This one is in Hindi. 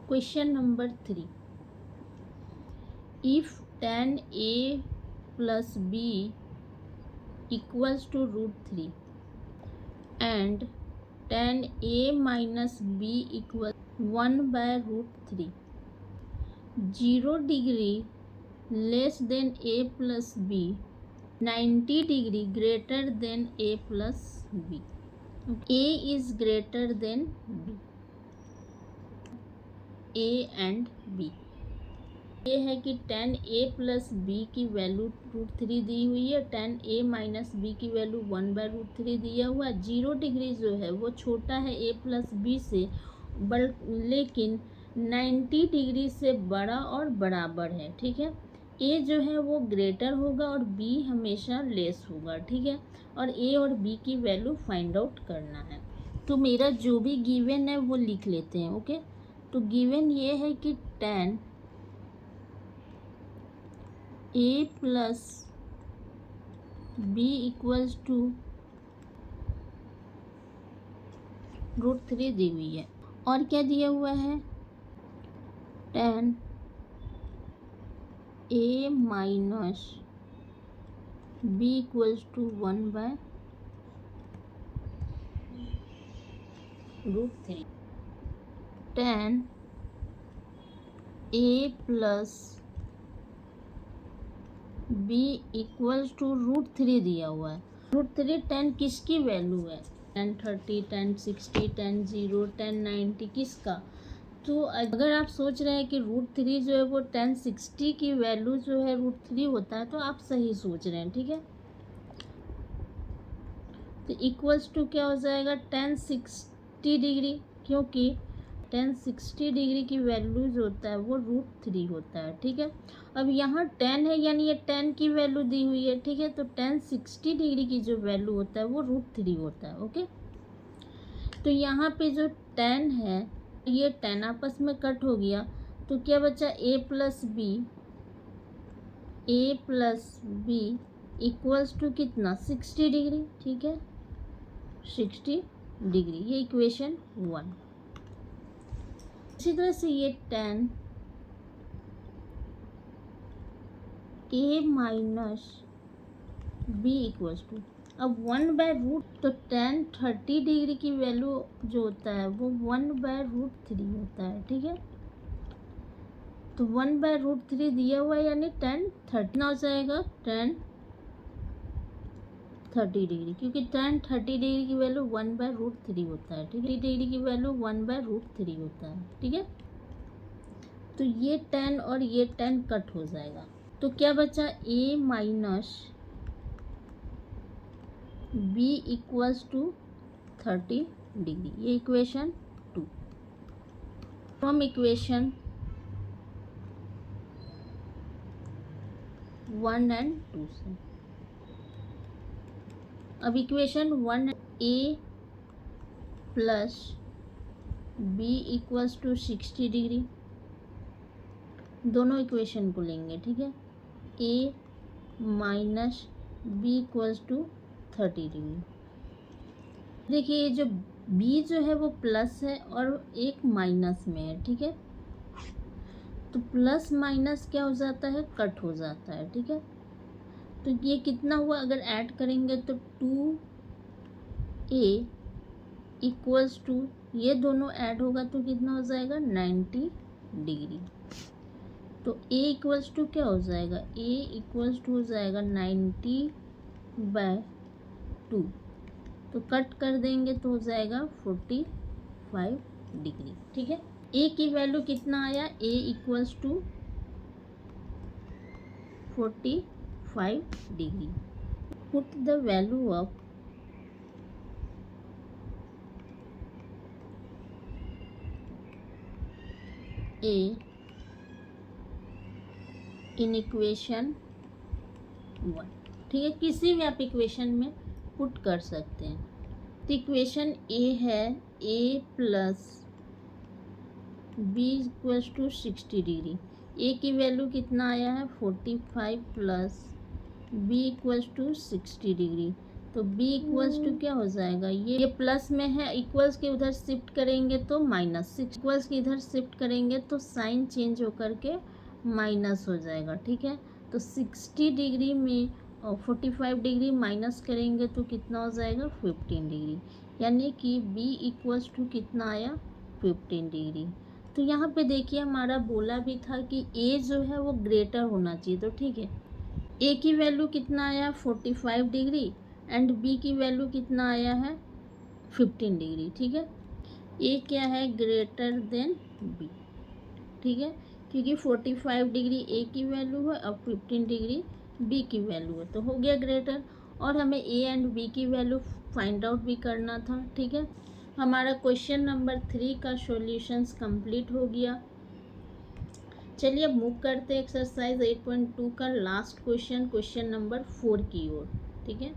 Question number 3. If tan a plus b equals to √3 and tan a minus b equals 1 by √3, 0 degree less than a plus b, 90 degree greater than a plus b. A is greater than b. A and B ये है कि tan a प्लस बी की वैल्यू √3 दी हुई है, tan a माइनस बी की वैल्यू 1 बाय √3 दिया हुआ है। 0 डिग्री जो है वो छोटा है a प्लस बी से, लेकिन 90 डिग्री से बड़ा और बराबर है। ठीक है, a जो है वो ग्रेटर होगा और b हमेशा लेस होगा। ठीक है, और a और b की वैल्यू फाइंड आउट करना है। तो मेरा जो भी गिवन है वो लिख लेते हैं। ओके, तो गिवन ये है कि tan a plus B equals to √3 दी हुई है, और क्या दिया हुआ है, tan a minus b equals to 1 by √3, tan a plus B equals to √3 दिया हुआ है। √3 tan किसकी वैल्यू है, tan 30, tan 60, tan 0, tan 90 किसका। तो अगर आप सोच रहे हैं कि √3 जो है वो tan 60 की वैल्यू जो है √3 होता है, तो आप सही सोच रहे हैं। ठीक है, तो इक्वल्स टू क्या हो जाएगा, tan 60 डिग्री, क्योंकि tan 60 डिग्री की वैल्यू जो होता है वो √3 होता है। ठीक है, अब यहाँ tan है यानी ये tan की वैल्यू दी हुई है। ठीक है, तो tan 60 डिग्री की जो वैल्यू होता है वो √3 होता है। ओके, तो यहाँ पे जो tan है ये tan आपस में कट हो गया, तो क्या बचा, a plus B equals to कितना, 60 डिग्री। ठीक है, 60 डिग्री, ये इक्वेशन 1। इसी तरह से ये tan a minus b equals to, अब 1 बाय √, तो tan 30 डिग्री की वैल्यू जो होता है वो 1 बाय √3 होता है। ठीक है, तो 1 बाय √3 दिया हुआ है, यानी tan 30 ना हो जाएगा tan 30 डिग्री, क्योंकि tan 30 डिग्री की वैल्यू 1 बाय √3 होता है। ठीक है, 30 डिग्री की वैल्यू 1 बाय √3 होता है। ठीक है, तो ये tan और ये tan कट हो जाएगा, तो क्या बचा, a minus b equals to 30 degree, ये इक्वेशन 2। फ्रॉम इक्वेशन 1 एंड 2 से, अब equation 1, a plus B equals to 60 degree, दोनों इक्वेशन को लेंगे। ठीक है, a minus b equals to 30 degree. देखिए ये जो b जो है वो प्लस है और एक माइनस में है। ठीक है, तो प्लस माइनस क्या हो जाता है, कट हो जाता है। ठीक है, तो ये कितना हुआ, अगर ऐड करेंगे तो 2a इक्वल्स टू, ये दोनों ऐड होगा तो कितना हो जाएगा, 90 डिग्री। तो a इक्वल्स टू क्या हो जाएगा, a इक्वल्स टू हो जाएगा 90 बाय 2, तो कट कर देंगे तो हो जाएगा 45 डिग्री। ठीक है, a की वैल्यू कितना आया, a equals to 45 degree. Put the value of a in equation 1। ठीक है, किसी भी आप इक्वेशन में पुट कर सकते हैं। तो इक्वेशन a है a plus B equals to 60 degree, a की वैल्यू कितना आया है 45 plus B equals to 60 degree, तो b इक्वल्स टू क्या हो जाएगा, ये प्लस में है, इक्वल्स के उधर शिफ्ट करेंगे तो माइनस, इक्वल्स के इधर शिफ्ट करेंगे तो साइन चेंज होकर के माइनस हो जाएगा, ठीक है। तो 60 डिग्री में 45 डिग्री माइनस करेंगे तो कितना हो जाएगा 15 डिग्री, यानी कि b इक्वल्स टू कितना आया 15 डिग्री। तो यहाँ पे देखिए हमारा बोला भी था कि a जो है वो ग्रेटर होना चाहिए, तो ठीक है a की वैल्यू कितना आया 45 डिग्री एंड b की वैल्यू कितना आया है 15 डिग्री, ठीक है। a क्या है ग्रेटर देन b, ठीक है, क्योंकि 45 डिग्री a की वैल्यू है और 15 डिग्री b की वैल्यू है, तो हो गया ग्रेटर। और हमें a एंड b की वैल्यू फाइंड आउट भी करना था, ठीक है। हमारा क्वेश्चन नंबर 3 का सॉल्यूशंस कंप्लीट हो गया। चलिए अब मूव करते हैं एक्सरसाइज 8.2 का लास्ट क्वेश्चन, क्वेश्चन नंबर 4 की ओर, ठीक है।